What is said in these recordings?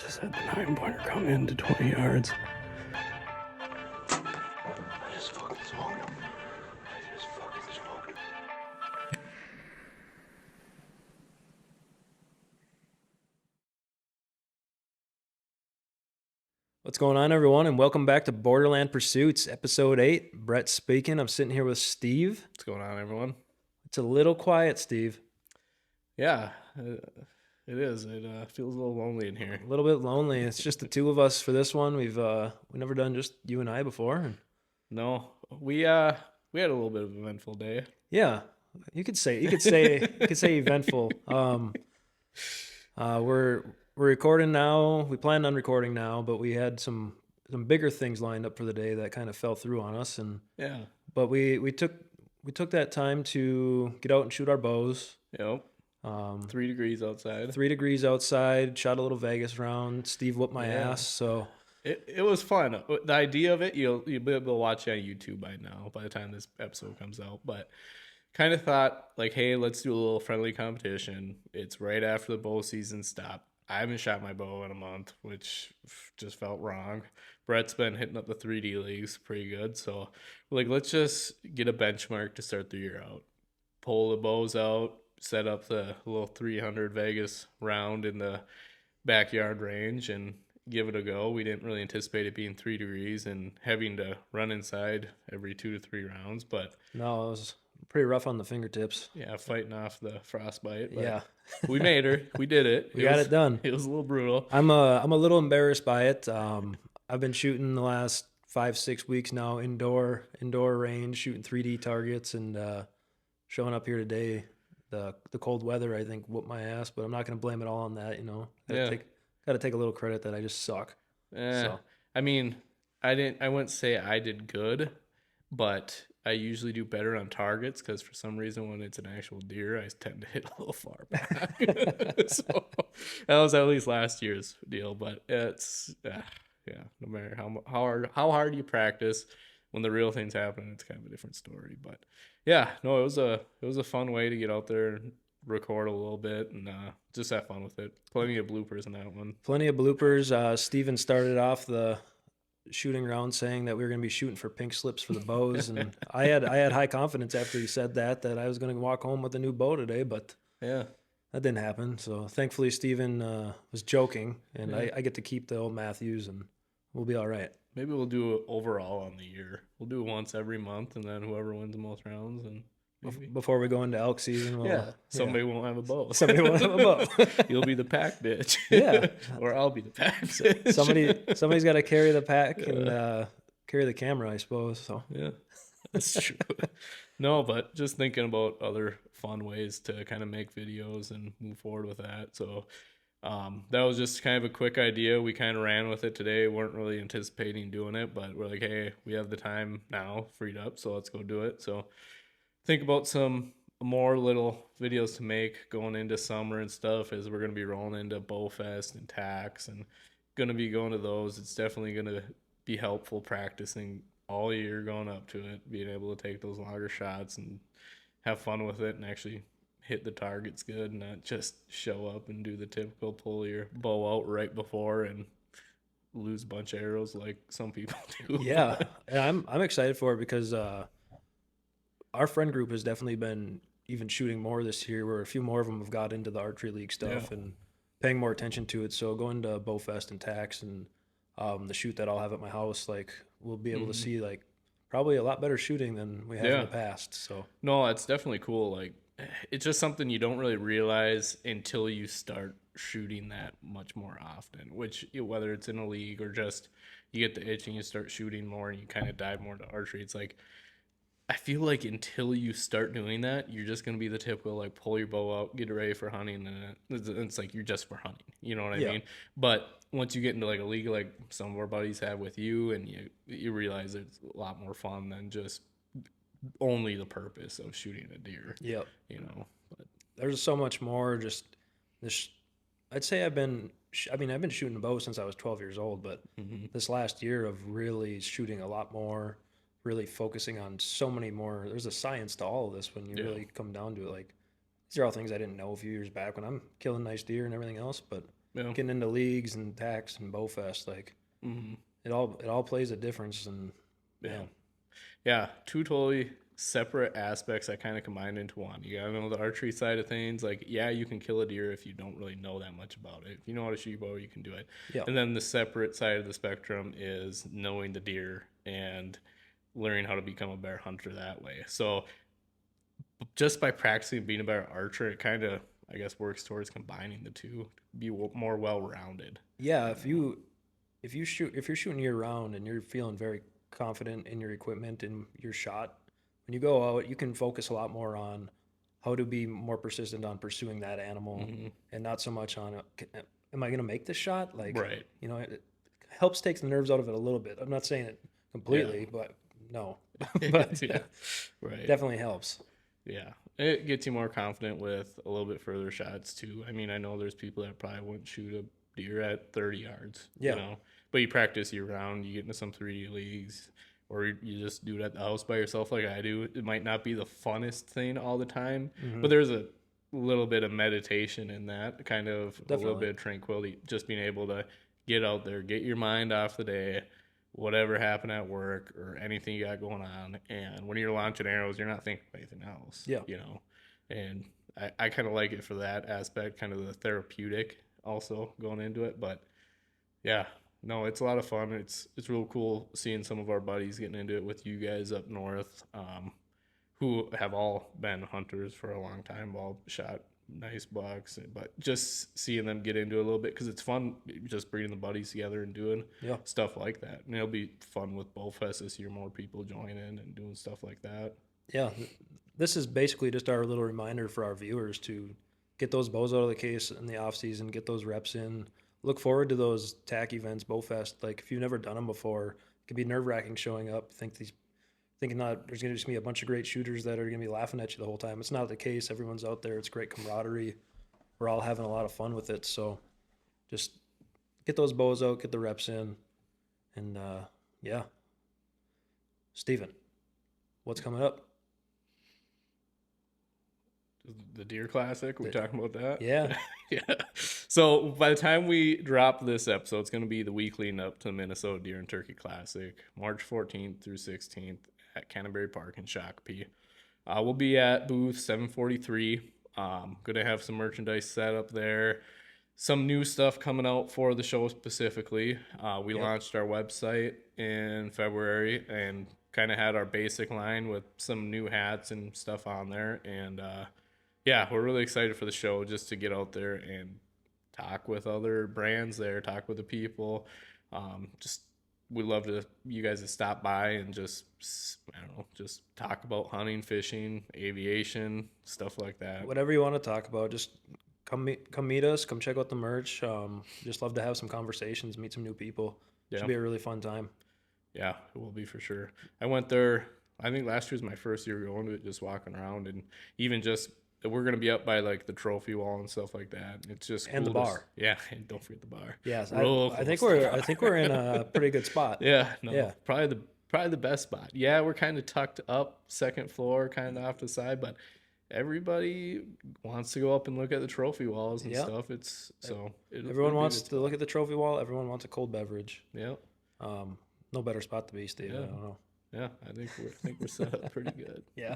Just had the 9-pointer come in to 20 yards. I just fucking smoked him. I just fucking smoked him. What's going on, everyone, and welcome back to Borderland Pursuits, Episode 8. Brett speaking. I'm sitting here with Steve. What's going on, everyone? It's a little quiet, Steve. Yeah, it is. It feels a little lonely in here. A little bit lonely. It's just the two of us for this one. We've never done just you and I before. No, we had a little bit of an eventful day. Yeah, you could say eventful. We're recording now. We planned on recording now, but we had some bigger things lined up for the day that kind of fell through on us. Yeah. But we took that time to get out and shoot our bows. Yep. 3 degrees outside. 3 degrees outside. Shot a little Vegas round. Steve whooped my ass. So it was fun. The idea of it, you'll be able to watch it on YouTube by now, by the time this episode comes out. But kind of thought, like, hey, let's do a little friendly competition. It's right after the bow season stopped. I haven't shot my bow in a month, which just felt wrong. Brett's been hitting up the 3D leagues pretty good. So, like, let's just get a benchmark to start the year out. Pull the bows out, set up the little 300 Vegas round in the backyard range, and give it a go. We didn't really anticipate it being 3 degrees and having to run inside every 2 to 3 rounds. But no, it was pretty rough on the fingertips. yeah, fighting off the frostbite. But yeah. We made her. We did it. We got it done. It was a little brutal. I'm a little embarrassed by it. I've been shooting the last 5-6 weeks now, indoor range, shooting 3D targets, and showing up here today. The cold weather, I think, whooped my ass, but I'm not going to blame it all on that. Got to take a little credit that I just suck. So. I mean, I wouldn't say I did good, but I usually do better on targets because for some reason when it's an actual deer, I tend to hit a little far back. So that was at least last year's deal, but it's no matter how hard you practice, when the real thing's happening, it's kind of a different story. But yeah, no, it was a fun way to get out there and record a little bit and just have fun with it. Plenty of bloopers in that one. Plenty of bloopers. Steven started off the shooting round saying that we were going to be shooting for pink slips for the bows, and I had high confidence after he said that I was going to walk home with a new bow today, but yeah, that didn't happen. So thankfully Steven was joking, and I get to keep the old Matthews, and we'll be all right. Maybe we'll do it overall on the year. We'll do it once every month, and then whoever wins the most rounds, and before we go into elk season, somebody won't have a bow. Somebody won't have a bow. You'll be the pack bitch. Yeah, or I'll be the pack bitch. Somebody's got to carry the pack and carry the camera, I suppose. So yeah, that's true. No, but just thinking about other fun ways to kind of make videos and move forward with that. So that was just kind of a quick idea. We kind of ran with it today. Weren't really anticipating doing it, but we're like, hey, we have the time now freed up, so let's go do it. So think about some more little videos to make going into summer and stuff as we're going to be rolling into Bow Fest and TAX and going to be going to those. It's definitely going to be helpful practicing all year going up to it, being able to take those longer shots and have fun with it and actually hit the targets good and not just show up and do the typical pull your bow out right before and lose a bunch of arrows like some people do. Yeah, and I'm excited for it because our friend group has definitely been even shooting more this year, where a few more of them have got into the archery league stuff and paying more attention to it. So going to Bow Fest and TAX and the shoot that I'll have at my house, like we'll be able to see like probably a lot better shooting than we have in the past. So no, it's definitely cool. Like it's just something you don't really realize until you start shooting that much more often, which whether it's in a league or just you get the itch and you start shooting more and you kind of dive more into archery. It's like, I feel like until you start doing that, you're just going to be the typical, like, pull your bow out, get ready for hunting, and it's like you're just for hunting. You know what I mean? But once you get into, like, a league like some of our buddies have with you, and you realize it's a lot more fun than just only the purpose of shooting a deer. Yep. You know? But there's so much more just this. I'd say I've been shooting a bow since I was 12 years old, but this last year of really shooting a lot more, really focusing on so many more. There's a science to all of this when you really come down to it. Like, these are all things I didn't know a few years back when I'm killing nice deer and everything else, but Yeah. getting into leagues and tacks and Bowfest, like it all plays a difference. And Yeah. Yeah, two totally separate aspects that kind of combine into one. You gotta know the archery side of things. Like, yeah, you can kill a deer if you don't really know that much about it. If you know how to shoot bow, you can do it. Yeah. And then the separate side of the spectrum is knowing the deer and learning how to become a better hunter that way. So just by practicing being a better archer, it kind of, I guess, works towards combining the two, be more well-rounded. yeah, if you're shooting year round and you're feeling very confident in your equipment and your shot, when you go out, you can focus a lot more on how to be more persistent on pursuing that animal, and not so much on am I going to make this shot? Like, Right. you know, it helps take the nerves out of it a little bit. I'm not saying it completely, but no, but Yeah. Right. definitely helps. Yeah, it gets you more confident with a little bit further shots too. I mean, I know there's people that probably wouldn't shoot a deer at 30 yards, Yeah. you know, but you practice year round, you get into some 3D leagues, or you just do it at the house by yourself like I do. It might not be the funnest thing all the time, but there's a little bit of meditation in that, kind of a little Definitely. bit of tranquility, just being able to get out there, get your mind off the day, whatever happened at work or anything you got going on. And when you're launching arrows, you're not thinking of anything else. Yeah. You know, and I kind of like it for that aspect, kind of the therapeutic also going into it. But yeah, no, it's a lot of fun. It's real cool seeing some of our buddies getting into it with you guys up north, who have all been hunters for a long time, all shot nice bucks, but just seeing them get into it a little bit because it's fun just bringing the buddies together and doing stuff like that. And it'll be fun with Bowfest this year, more people joining and doing stuff like that. Yeah, this is basically just our little reminder for our viewers to get those bows out of the case in the off season, get those reps in. Look forward to those tack events, Bowfest. Like if you've never done them before, it can be nerve wracking showing up. Thinking that there's going to just be a bunch of great shooters that are going to be laughing at you the whole time. It's not the case. Everyone's out there. It's great camaraderie. We're all having a lot of fun with it. So just get those bows out, get the reps in, and yeah. Steven, what's coming up? The Deer Classic, we talking about that? Yeah. Yeah. So by the time we drop this episode, it's going to be the week leading up to the Minnesota Deer and Turkey Classic, March 14th through 16th at Canterbury Park in Shakopee. We'll be at booth 743. Going to have some merchandise set up there. Some new stuff coming out for the show specifically. We launched our website in February and kind of had our basic line with some new hats and stuff on there. And yeah, we're really excited for the show just to get out there and talk with other brands there, talk with the people. Just we'd love you guys to stop by and just, I don't know, just talk about hunting, fishing, aviation, stuff like that. Whatever you want to talk about, just come meet us, come check out the merch. Just love to have some conversations, meet some new people. Yeah. Should be a really fun time. Yeah, it will be for sure. I went there, I think last year was my first year going to it, just walking around, and even just we're going to be up by like the trophy wall and stuff like that. It's just And cool the bar. Yeah, and don't forget the bar. Yes, Roll I think close. we're in a pretty good spot. Yeah, no, Yeah. probably the best spot. Yeah, we're kind of tucked up, second floor, kind of off the side, but everybody wants to go up and look at the trophy walls and stuff. It's so Everyone wants to look at the trophy wall. Everyone wants a cold beverage. Yeah, No better spot to be, Steve. Yeah. I don't know. yeah. I think we're set up pretty good. Yeah,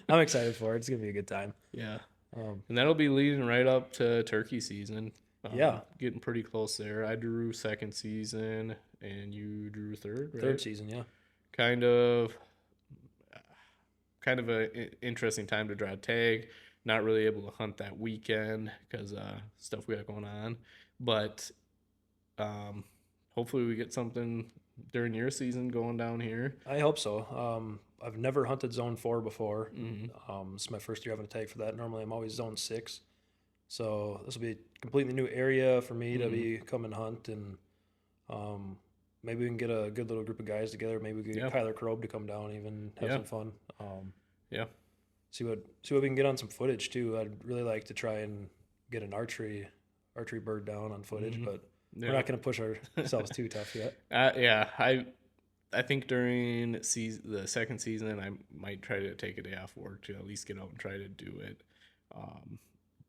I'm excited for it. It's gonna be a good time. Yeah. Um, And that'll be leading right up to turkey season. Yeah. Getting pretty close there. I drew second season and you drew third, right? Third season, yeah. Kind of a interesting time to draw a tag. Not really able to hunt that weekend because stuff we got going on. But hopefully we get something during your season going down here. I hope so. I've never hunted Zone 4 before. Mm-hmm. This is my first year having a tag for that. Normally, I'm always Zone 6. So this will be a completely new area for me to be come and hunt, and maybe we can get a good little group of guys together. Maybe we can get Kyler Krobe to come down, even have some fun. Yeah. See what we can get on some footage too. I'd really like to try and get an archery bird down on footage, but we're not going to push ourselves too tough yet. Yeah, I think during the second season, I might try to take a day off work to at least get out and try to do it.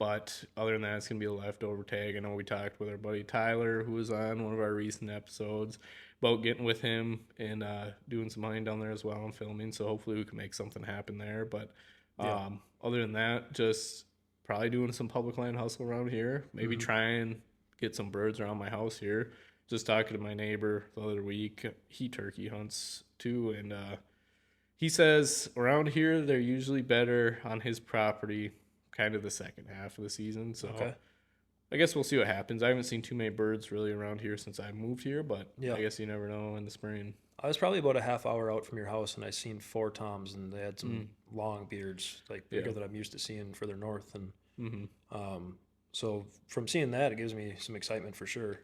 But other than that, it's going to be a leftover tag. I know we talked with our buddy Tyler, who was on one of our recent episodes, about getting with him and doing some hunting down there as well and filming. So hopefully we can make something happen there. But other than that, just probably doing some public land hustle around here. Maybe try and get some birds around my house here. Just talking to my neighbor the other week. He turkey hunts too. And he says around here, they're usually better on his property kind of the second half of the season. So I guess we'll see what happens. I haven't seen too many birds really around here since I moved here, but I guess you never know in the spring. I was probably about a half hour out from your house, and I seen 4 toms, and they had some long beards, like bigger than I'm used to seeing further north. And so from seeing that, it gives me some excitement for sure.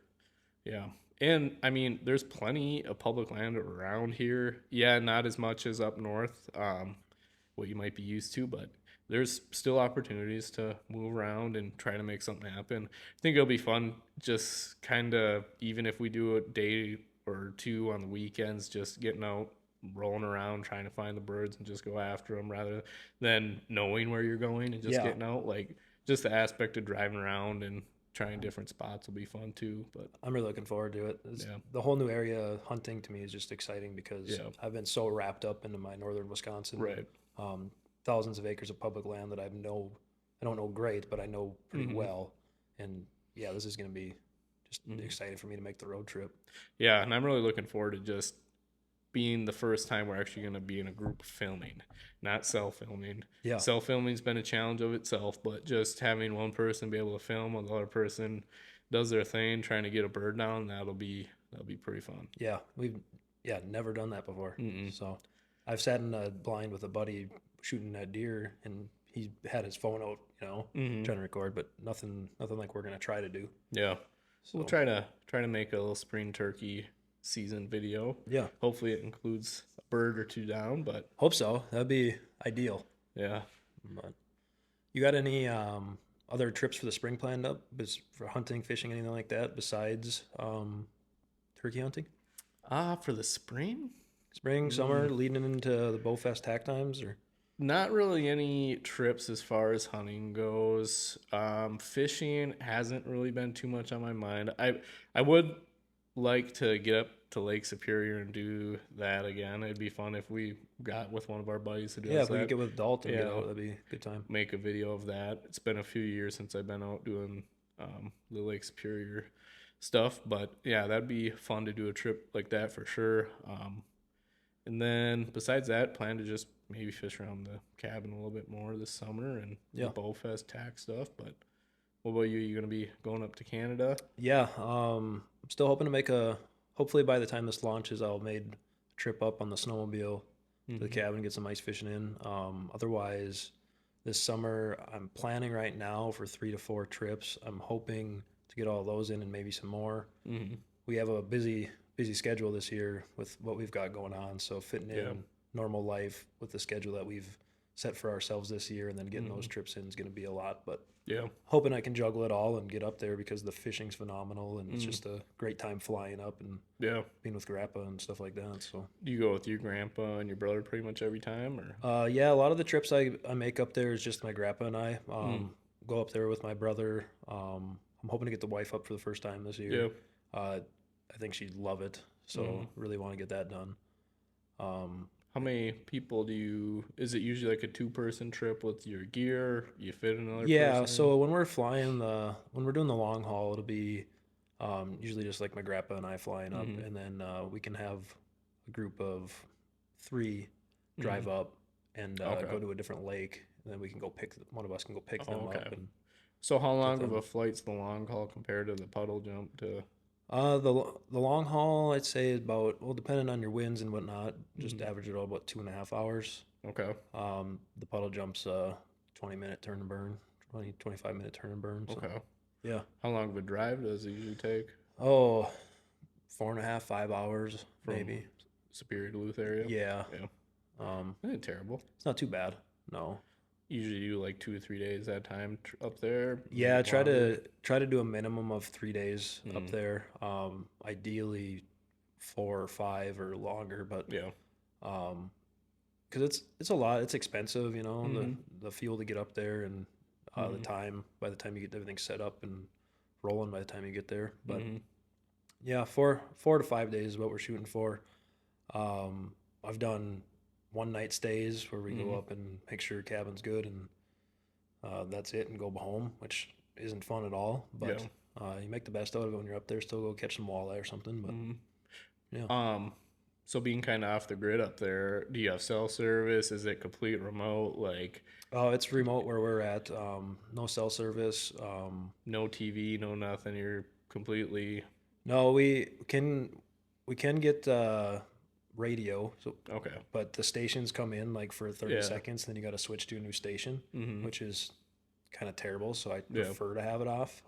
Yeah. And I mean, there's plenty of public land around here. Yeah, not as much as up north, what you might be used to, but there's still opportunities to move around and try to make something happen. I think it'll be fun, just kind of, even if we do a day or two on the weekends, just getting out, rolling around, trying to find the birds and just go after them rather than knowing where you're going and just getting out. Like, just the aspect of driving around and trying different spots will be fun too. But I'm really looking forward to it. The whole new area hunting to me is just exciting because I've been so wrapped up into my northern Wisconsin. Right. Thousands of acres of public land that I don't know great, but I know pretty well. And yeah, this is going to be just exciting for me to make the road trip. Yeah, and I'm really looking forward to just being the first time we're actually going to be in a group filming, not self-filming. Yeah. Self-filming's been a challenge of itself, but just having one person be able to film while the other person does their thing, trying to get a bird down, that'll be pretty fun. Yeah, we've never done that before. So I've sat in a blind with a buddy shooting a deer, and he had his phone out, trying to record, but nothing like we're gonna try to do. Yeah, so we'll try to make a little spring turkey season video. Yeah, hopefully it includes a bird or two down, but hope so. That'd be ideal. Yeah, but you got any other trips for the spring planned up, for hunting, fishing, anything like that besides turkey hunting? For the spring, summer, leading into the Bowfest tack times, or? Not really any trips as far as hunting goes. Fishing hasn't really been too much on my mind. I would like to get up to Lake Superior and do that again. It'd be fun if we got with one of our buddies to do that. Yeah, if we could get with Dalton, that'd be a good time. Make a video of that. It's been a few years since I've been out doing the Lake Superior stuff, but yeah, that'd be fun to do a trip like that for sure. And then besides that, plan to just maybe fish around the cabin a little bit more this summer and the Bowfest tack stuff. But what about you? You going to be going up to Canada? Yeah. I'm still hoping to make hopefully by the time this launches, I'll made a trip up on the snowmobile to the cabin, get some ice fishing in. Otherwise, this summer, I'm planning right now for 3 to 4 trips. I'm hoping to get all those in and maybe some more. We have a busy schedule this year with what we've got going on. So fitting in normal life with the schedule that we've set for ourselves this year, and then getting those trips in is going to be a lot. But hoping I can juggle it all and get up there because the fishing's phenomenal, and it's just a great time flying up and being with Grandpa and stuff like that. So do you go with your grandpa and your brother pretty much every time, or? Yeah, a lot of the trips I make up there is just my grandpa and I. Go up there with my brother. I'm hoping to get the wife up for the first time this year. I think she'd love it, so really want to get that done. How many people is it usually like a 2-person trip with your gear? You fit another person? Yeah, so when we're flying when we're doing the long haul, it'll be usually just like my grandpa and I flying up, and then we can have a group of 3 drive up and go to a different lake, and then we can go one of us can go pick them up. And so how long of a flight's the long haul compared to the puddle jump to? The long haul, I'd say, is about, depending on your winds and whatnot, just average it all about 2.5 hours. Okay. The puddle jump's 20-minute turn and burn, 25-minute turn and burn. So, okay. Yeah. How long of a drive does it usually take? 4.5, 5 hours, maybe. Superior Duluth area? Yeah. That ain't terrible. It's not too bad. No. Usually you like 2 or 3 days at a time up there. Yeah, try to do a minimum of 3 days up there. Ideally 4 or 5 or longer, but because it's a lot. It's expensive, the fuel to get up there, and The time by the time you get everything set up and rolling by the time you get there. But yeah, 4 to 5 days is what we're shooting for. I've done one night stays where we go up and make sure cabin's good and that's it and go home, which isn't fun at all. But you make the best out of it when you're up there. Still go catch some walleye or something. But yeah. So being kind of off the grid up there, do you have cell service? Is it complete remote? Like, Oh, it's remote where we're at. No cell service. no TV, no nothing. You're completely No, we can get radio. So okay. but the stations come in like for 30 Yeah. seconds, then you got to switch to a new station, which is kind of terrible. So I Yeah. prefer to have it off.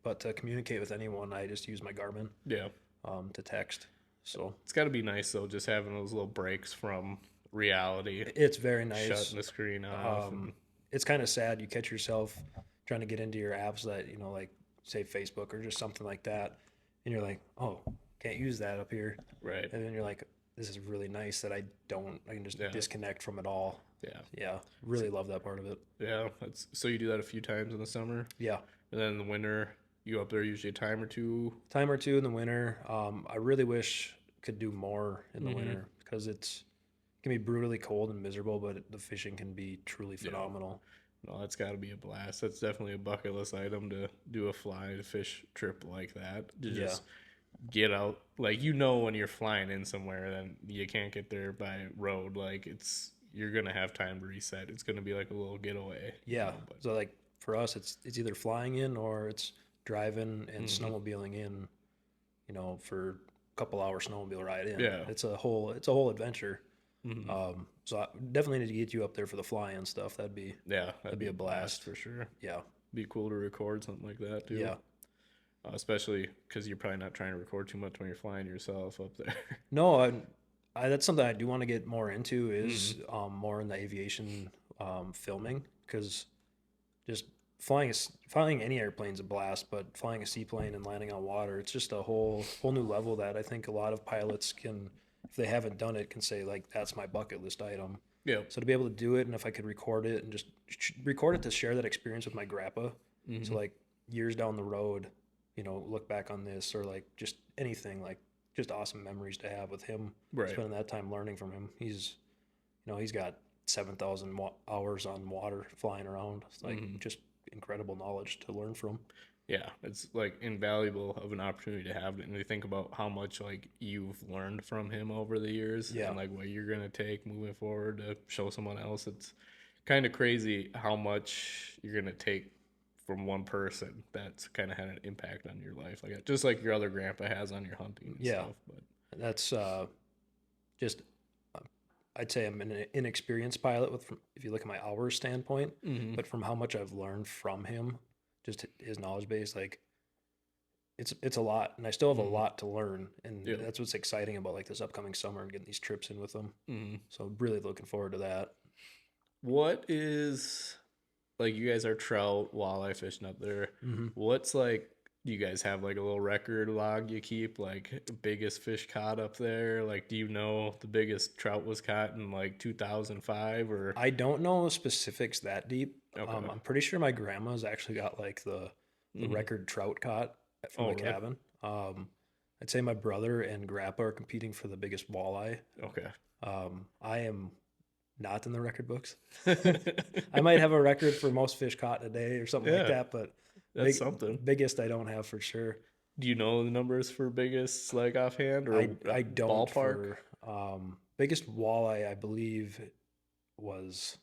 But to communicate with anyone, I just use my Garmin Yeah. to text. So It's got to be nice though, just having those little breaks from reality, it's very nice. shutting the screen off. And, It's kind of sad. You catch yourself trying to get into your apps that, you know, like say Facebook or just something like that. And you're like, oh, can't use that up here. right. And then you're like, this is really nice that I can just Yeah. disconnect from it all. Yeah. Yeah. Really love that part of it. Yeah. So you do that a few times in the summer, Yeah. and then in the winter, you go up there usually a time or two. Time or two in the winter. I really wish could do more in the winter because it can be brutally cold and miserable, but the fishing can be truly phenomenal. No, that's got to be a blast. That's definitely a bucket list item to do a fly to fish trip like that. To just get out, like, you know, when you're flying in somewhere, then you can't get there by road. Like, you're gonna have time to reset. It's gonna be like a little getaway. Yeah. You know, but, So like for us, it's either flying in or it's driving and snowmobiling in, you know, for a couple hours snowmobile ride in. Yeah. It's a whole adventure. So I definitely need to get you up there for the fly-in stuff. That'd be that'd be a blast. for sure. yeah. Be cool to record something like that too. Yeah. Especially because you're probably not trying to record too much when you're flying yourself up there. No, I that's something I do want to get more into is more in the aviation filming because just flying any airplane's a blast, but flying a seaplane and landing on water, it's just a whole new level that I think a lot of pilots can, if they haven't done it, can say like that's my bucket list item. Yeah. So to be able to do it, and if I could record it and just record it to share that experience with my grandpa, so like years down the road, you know, look back on this or like just anything, like just awesome memories to have with him. Right. Spending that time learning from him. He's got 7,000 hours on water flying around. It's like just incredible knowledge to learn from. Yeah, it's like invaluable of an opportunity to have it, and you think about how much like you've learned from him over the years, and like what you're gonna take moving forward to show someone else. It's kind of crazy how much you're gonna take from one person that's kind of had an impact on your life, like just like your other grandpa has on your hunting and stuff. But that's just I'd say I'm an inexperienced pilot if you look at my hours standpoint, but from how much I've learned from him, just his knowledge base, like it's a lot, and I still have a lot to learn, and that's what's exciting about like this upcoming summer and getting these trips in with him. So really looking forward to that. What is, like, you guys are trout walleye fishing up there. What's like, do you guys have like a little record log you keep, like biggest fish caught up there? Like, do you know the biggest trout was caught in like 2005 or? I don't know specifics that deep. Okay. I'm pretty sure my grandma's actually got like the record trout caught from the cabin. I'd say my brother and grandpa are competing for the biggest walleye. Okay. I am not in the record books. I might have a record for most fish caught in a day or something like that, but that's something. Biggest I don't have for sure. Do you know the numbers for biggest, like, offhand, or I don't. ballpark? Biggest walleye I believe was,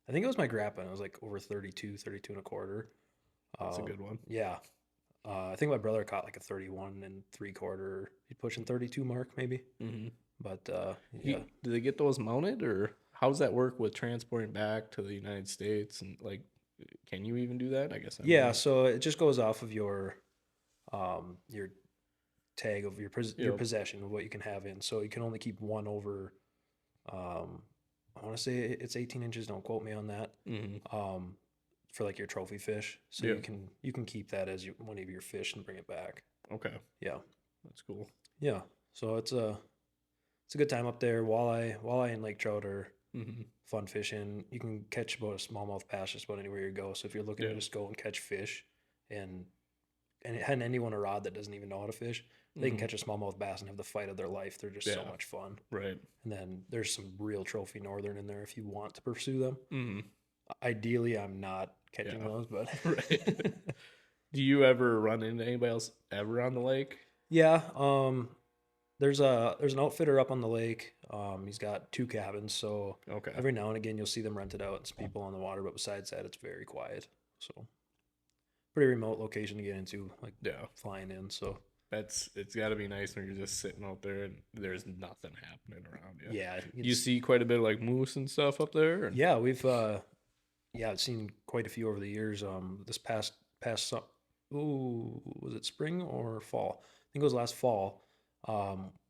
I think it was my grandpa, and it was like over 32 and a quarter. That's a good one. Yeah. I think my brother caught like a 31 and 3/4. He's pushing 32 mark maybe. But Do they get those mounted, or how does that work with transporting back to the United States? And like, can you even do that? I guess. So it just goes off of your tag of your possession of what you can have in. So you can only keep one over. I want to say it's 18 inches. Don't quote me on that. For like your trophy fish, so you can keep that as one of your fish and bring it back. Okay. Yeah, that's cool. Yeah, so it's a good time up there. Walleye and lake trout are fun fishing. You can catch about a smallmouth bass just about anywhere you go. So if you're looking to just go and catch fish, and anyone a rod that doesn't even know how to fish, they can catch a smallmouth bass and have the fight of their life. They're just so much fun. Right. And then there's some real trophy northern in there if you want to pursue them. Mm-hmm. Ideally, I'm not catching those, but right. Do you ever run into anybody else ever on the lake? Yeah, there's an outfitter up on the lake. He's got 2 cabins, so Okay. every now and again you'll see them rented out and some people on the water, but besides that, it's very quiet. So pretty remote location to get into, like flying in. So it's got to be nice when you're just sitting out there and there's nothing happening around you. yeah, You see quite a bit of like moose and stuff up there. Or? yeah, I've seen quite a few over the years. This past was it spring or fall? I think it was last fall.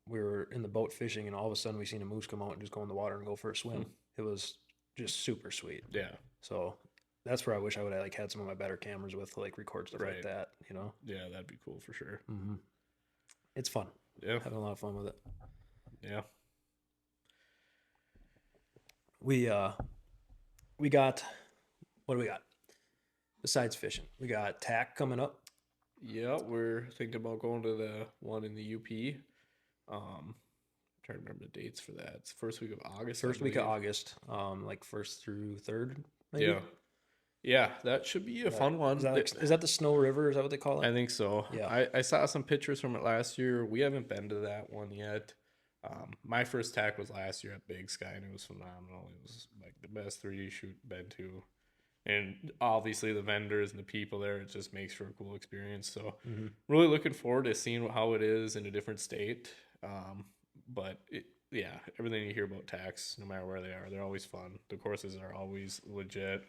We were in the boat fishing, and all of a sudden we seen a moose come out and just go in the water and go for a swim. It was just super sweet. Yeah. So that's where I wish I would have like had some of my better cameras with to like record stuff like that. You know? Yeah, that'd be cool for sure. Mm-hmm. It's fun. Yeah, having a lot of fun with it. Yeah. We got, what do we got? Besides fishing, we got tack coming up. Yeah, we're thinking about going to the one in the UP. Trying to remember the dates for that. It's first week of August. First week of August, like 1st through 3rd. Maybe? Yeah. Yeah, that should be a fun one. Is that the Snow River? Is that what they call it? I think so. Yeah. I saw some pictures from it last year. We haven't been to that one yet. My first tack was last year at Big Sky, and it was phenomenal. It was like the best 3D shoot been to. And obviously the vendors and the people there, it just makes for a cool experience. So really looking forward to seeing how it is in a different state. But everything you hear about tax, no matter where they are, they're always fun. The courses are always legit,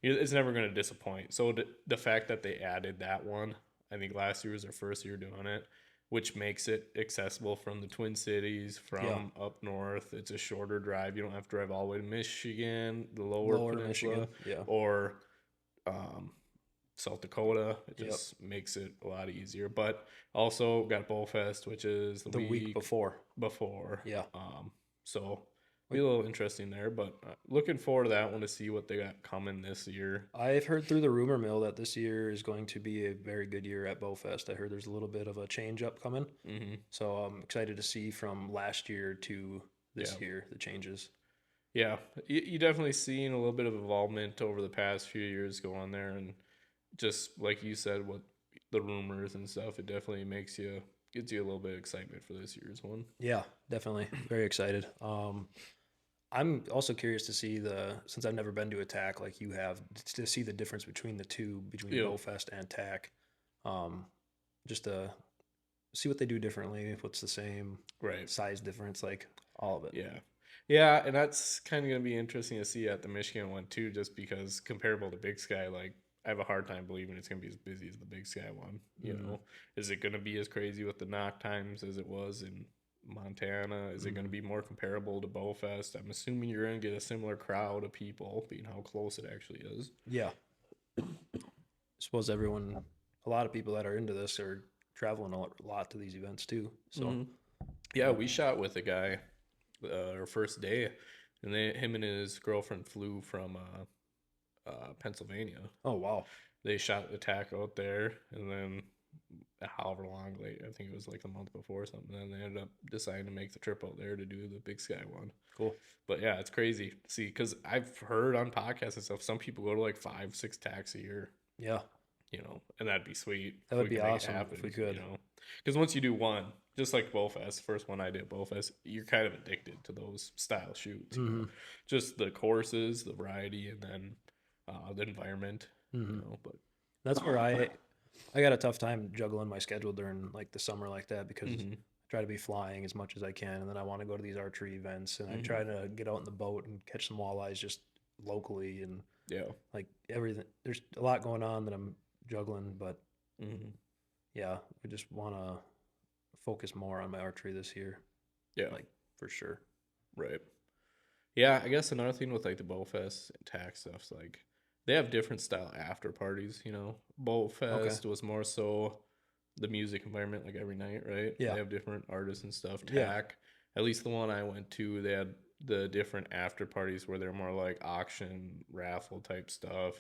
it's never going to disappoint. So the fact that they added that one, I think last year was their first year doing it, which makes it accessible from the Twin Cities, from up north. It's a shorter drive. You don't have to drive all the way to Michigan, the lower peninsula, or South Dakota. It just makes it a lot easier. But also got Bowfest, which is the week before. Yeah. So be a little interesting there, but looking forward to that one to see what they got coming this year. I've heard through the rumor mill that this year is going to be a very good year at Bowfest. I heard there's a little bit of a change up coming. So I'm excited to see from last year to this year the changes. Yeah, you definitely seen a little bit of involvement over the past few years go on there, and just like you said, with the rumors and stuff, it definitely gets you a little bit of excitement for this year's one. Yeah, definitely. Very excited. I'm also curious to see since I've never been to a TAC like you have, to see the difference between the two, between Bowfest and TAC. Just to see what they do differently, what's the same, size difference, like all of it. Yeah, and that's kind of going to be interesting to see at the Michigan one too, just because comparable to Big Sky, like I have a hard time believing it's going to be as busy as the Big Sky one. You know, is it going to be as crazy with the knock times as it was in Montana? Is it going to be more comparable to Bowfest? I'm assuming you're going to get a similar crowd of people, being how close it actually is. Yeah. I suppose a lot of people that are into this are traveling a lot to these events too. So yeah, we shot with a guy our first day, and him and his girlfriend flew from Pennsylvania. Oh wow. They shot the tack out there, and then however long late, I think it was like a month before or something, and then they ended up deciding to make the trip out there to do the Big Sky one. Cool. But yeah, it's crazy to see, because I've heard on podcasts and stuff, some people go to like 5-6 tacks a year. Yeah. And that'd be sweet. That would be awesome if we could. Because once you do one, just like Bowfest, first one I did Bowfest, you're kind of addicted to those style shoots. Just the courses, the variety, and then the environment. But that's where I got a tough time juggling my schedule during like the summer like that, because I try to be flying as much as I can, and then I want to go to these archery events, and I try to get out in the boat and catch some walleyes just locally, and like everything. There's a lot going on that I'm juggling, but I just want to focus more on my archery this year. Yeah, like for sure. Right. Yeah, I guess another thing with like the Bowfest and tax stuff's like they have different style after parties. Bowfest was more so the music environment, like every night, right? Yeah. They have different artists and stuff. Tack, at least the one I went to, they had the different after parties where they're more like auction, raffle type stuff.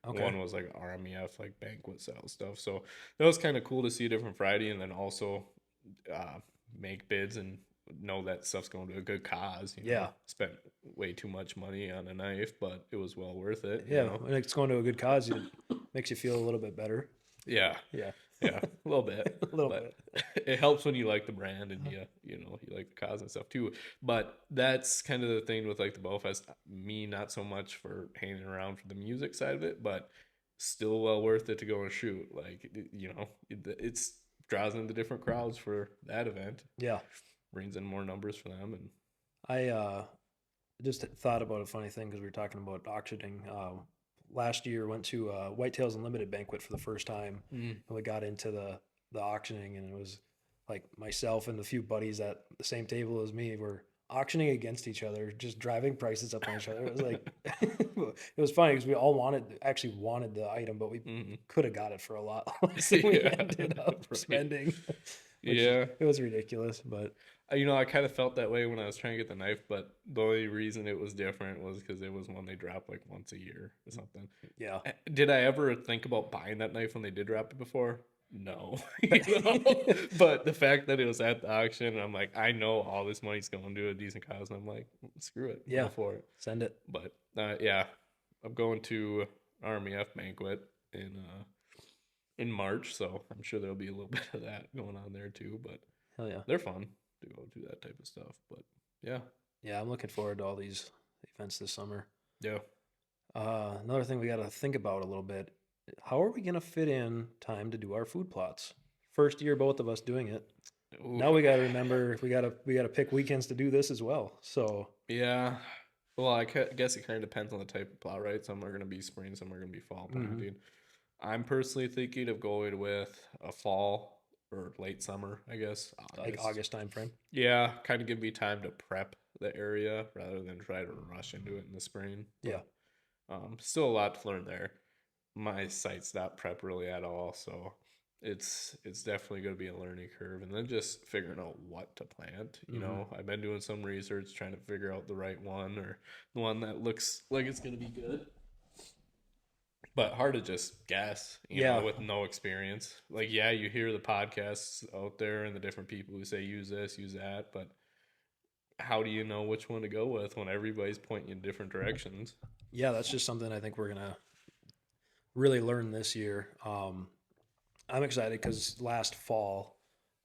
Okay. One was like RMEF, like banquet style stuff. So that was kind of cool to see a different Friday, and then also make bids and know that stuff's going to a good cause. You know, spent way too much money on a knife, but it was well worth it. Yeah, You know? when it's going to a good cause, it makes you feel a little bit better. Yeah. Yeah. Yeah, a little bit. A little but it helps when you like the brand and you know, you like the cause and stuff too. But that's kind of the thing with like the Bowfest. Me, not so much for hanging around for the music side of it, but still well worth it to go and shoot. Like, you know, it's draws in the different crowds for that event. Yeah. Brings in more numbers for them. And I just thought about a funny thing because we were talking about auctioning. Last year went to Whitetails Unlimited banquet for the first time, and we got into the auctioning, and it was like myself and a few buddies at the same table as me were auctioning against each other, just driving prices up on each other. It was like it was funny because we all wanted the item, but we could have got it for a lot less than we ended up spending. Yeah, it was ridiculous, but you know, I kind of felt that way when I was trying to get the knife, but the only reason it was different was because it was one they dropped like once a year or something. yeah. Did I ever think about buying that knife when they did drop it before? No. You know? But the fact that it was at the auction, and I'm like, I know all this money's going to a decent cause, and I'm like, screw it. Yeah. Go for it. Send it. But yeah, I'm going to RMEF banquet in March, so I'm sure there'll be a little bit of that going on there too. But Hell yeah. they're fun to go do that type of stuff. But yeah. Yeah, I'm looking forward to all these events this summer. Yeah. Another thing we got to think about a little bit. How are we going to fit in time to do our food plots? First year, both of us doing it. Ooh. Now we got to remember we got to pick weekends to do this as well. So yeah. Well, I guess it kind of depends on the type of plot, right? Some are going to be spring, some are going to be fall planting. I'm personally thinking of going with a fall or late summer, I guess. like August time frame. Yeah, kind of give me time to prep the area rather than try to rush into it in the spring. Yeah. Still a lot to learn there. My site's not prep really at all, so it's definitely going to be a learning curve, and then just figuring out what to plant. You know, I've been doing some research trying to figure out the right one or the one that looks like it's going to be good. But hard to just guess, you know, with no experience. Like, yeah, you hear the podcasts out there and the different people who say use this, use that, but how do you know which one to go with when everybody's pointing in different directions? Yeah, that's just something I think we're gonna really learn this year. I'm excited because last fall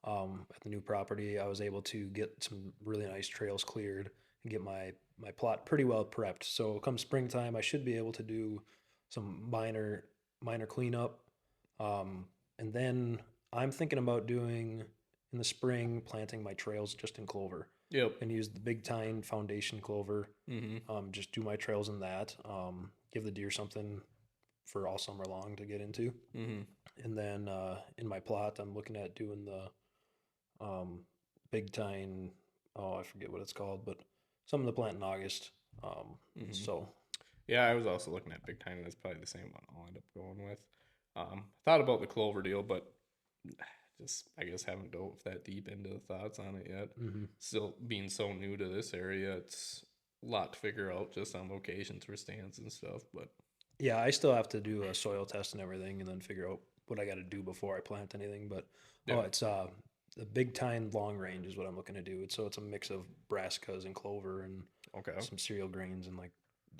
at the new property, I was able to get some really nice trails cleared and get my plot pretty well prepped. So come springtime, I should be able to do some minor cleanup, and then I'm thinking about doing in the spring planting my trails just in clover. Yep. And use the Big Tine Foundation clover. Just do my trails in that. Give the deer something for all summer long to get into. And then in my plot, I'm looking at doing the Big Tine. Oh, I forget what it's called, but some of the plant in August. So yeah, I was also looking at Big Time. That's probably the same one I'll end up going with. Thought about the clover deal, but just I guess haven't dove that deep into the thoughts on it yet. Still being so new to this area, it's a lot to figure out just on locations for stands and stuff. But yeah, I still have to do a soil test and everything, and then figure out what I got to do before I plant anything. But it's the Big Tine Long Range is what I'm looking to do. It's a mix of brassicas and clover and some cereal grains and like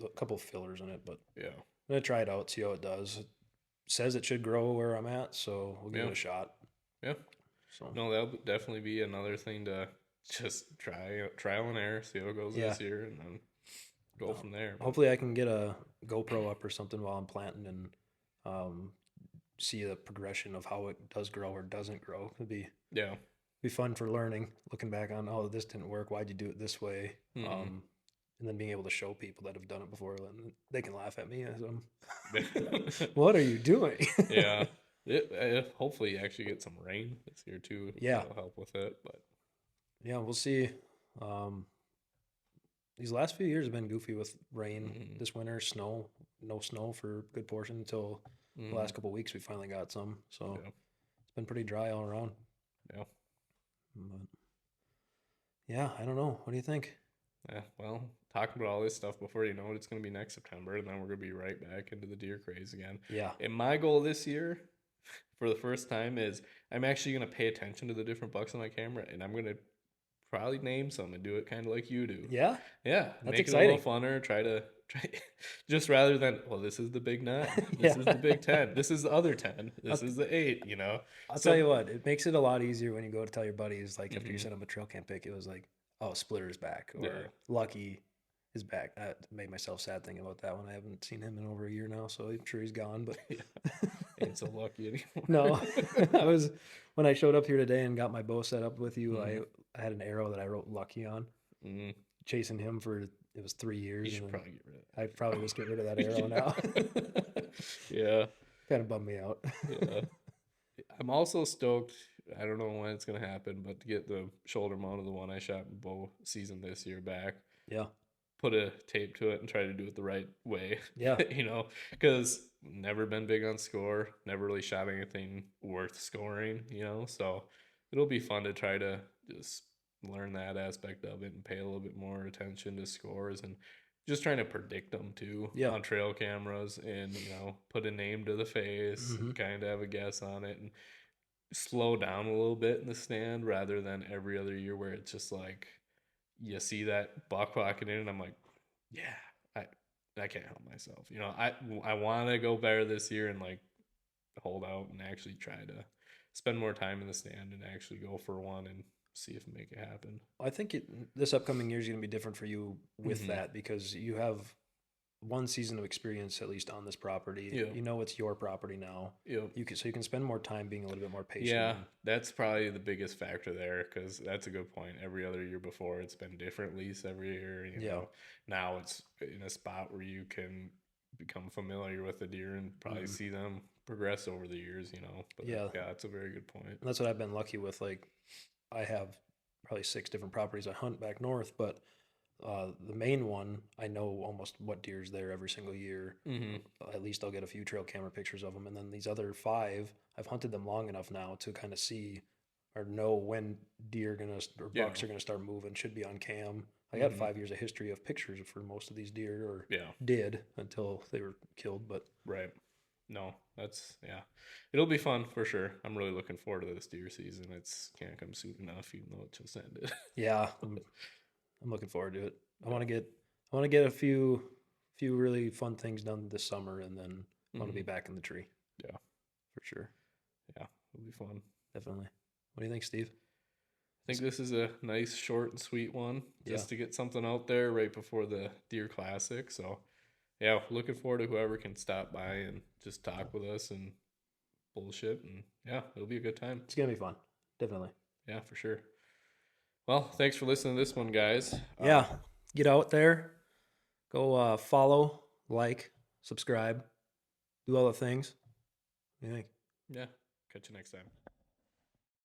a couple fillers in it. But yeah, I'm gonna try it out, see how it does. It says it should grow where I'm at, so we'll give it a shot. Yeah. So no, that'll definitely be another thing to just trial and error, see how it goes this year, and then go from there. Hopefully, I can get a GoPro up or something while I'm planting and see the progression of how it does grow or doesn't grow. It'd be fun for learning, looking back on, oh, this didn't work. Why'd you do it this way? And then being able to show people that have done it before, and they can laugh at me as I'm. What are you doing? Yeah. Hopefully you actually get some rain this year too. Yeah, that'll help with it. But yeah, we'll see. These last few years have been goofy with rain. This winter, no snow for a good portion until the last couple of weeks. We finally got some, so it's been pretty dry all around. Yeah, but yeah, I don't know. What do you think? Yeah, well, talking about all this stuff before you know it, it's going to be next September, and then we're going to be right back into the deer craze again. Yeah. And my goal this year, for the first time, is I'm actually going to pay attention to the different bucks on my camera, and I'm going to probably name some and do it kind of like you do. Yeah. Yeah, That's make it a little exciting. funner. Try just rather than, well, this is the big 9, this Yeah. is the big 10, this is the other 10, this is the 8. You know. I'll So tell you what, it makes it a lot easier when you go to tell your buddies, like after you mhm, send them a trail cam pic, it was like, oh, Splitter's back or yeah, Lucky is back. That made myself sad thinking about that one. I haven't seen him in over a year now, so I'm sure he's gone. But yeah, ain't so lucky anymore. no, I was when I showed up here today and got my bow set up with you. Mhm, I had an arrow that I wrote Lucky on, mhm. chasing him for it was 3 You years, should and probably get rid of I probably just get rid of that that. arrow now. Yeah, Kind of bummed me out. yeah. I'm also stoked. I don't know when it's gonna happen, but to get the shoulder mount of the one I shot in bow season this year back, Yeah, put a tape to it and try to do it the right way. yeah, You know, because never been big on score, never really shot anything worth scoring. You know, so it'll be fun to try to just learn that aspect of it and pay a little bit more attention to scores and just trying to predict them too yeah. on trail cameras and put a name to the face, Hmm. kind of have a guess on it and slow down a little bit in the stand rather than every other year where it's just like you see that buck walking in and I'm like, yeah, I can't help myself. I want to go better this year and like hold out and actually try to spend more time in the stand and actually go for one and see if make it happen. I think this upcoming year is going to be different for you with Mhm. that because you have one season of experience at least on this property. Yeah. You know it's your property now. Yep. You can spend more time being a little bit more patient. Yeah, that's probably the biggest factor there because that's a good point. Every other year before, it's been different lease every year. Yeah. Now it's in a spot where you can become familiar with the deer and probably Mhm. see them progress over the years. But Yeah. yeah, that's a very good point. And that's what I've been lucky with. Like I have probably 6 different properties I hunt back north, but the main one, I know almost what deer's there every single year. Mm-hmm. At least I'll get a few trail camera pictures of them. And then these other 5, I've hunted them long enough now to kind of see or know when deer or Yeah. bucks are gonna start moving. Should be on cam. I got Mhm. 5 years of history of pictures for most of these deer, or Yeah. did until they were killed. But Right. No, yeah. It'll be fun for sure. I'm really looking forward to this deer season. It's can't come soon enough, even though it just ended. yeah, I'm looking forward to it. I want to get a few really fun things done this summer, and then I want to be Mhm. back in the tree. Yeah. For sure, Yeah, it'll be fun. definitely. What do you think, Steve? I think this is a nice, short, and sweet one just to get something out there right before the Deer Classic. So, yeah, looking forward to whoever can stop by and just talk with us and bullshit. And yeah, it'll be a good time. It's gonna be fun, definitely. Yeah, for sure. Well, thanks for listening to this one, guys. Yeah, get out there, go follow, like, subscribe, do all the things. What do you think? Yeah, catch you next time.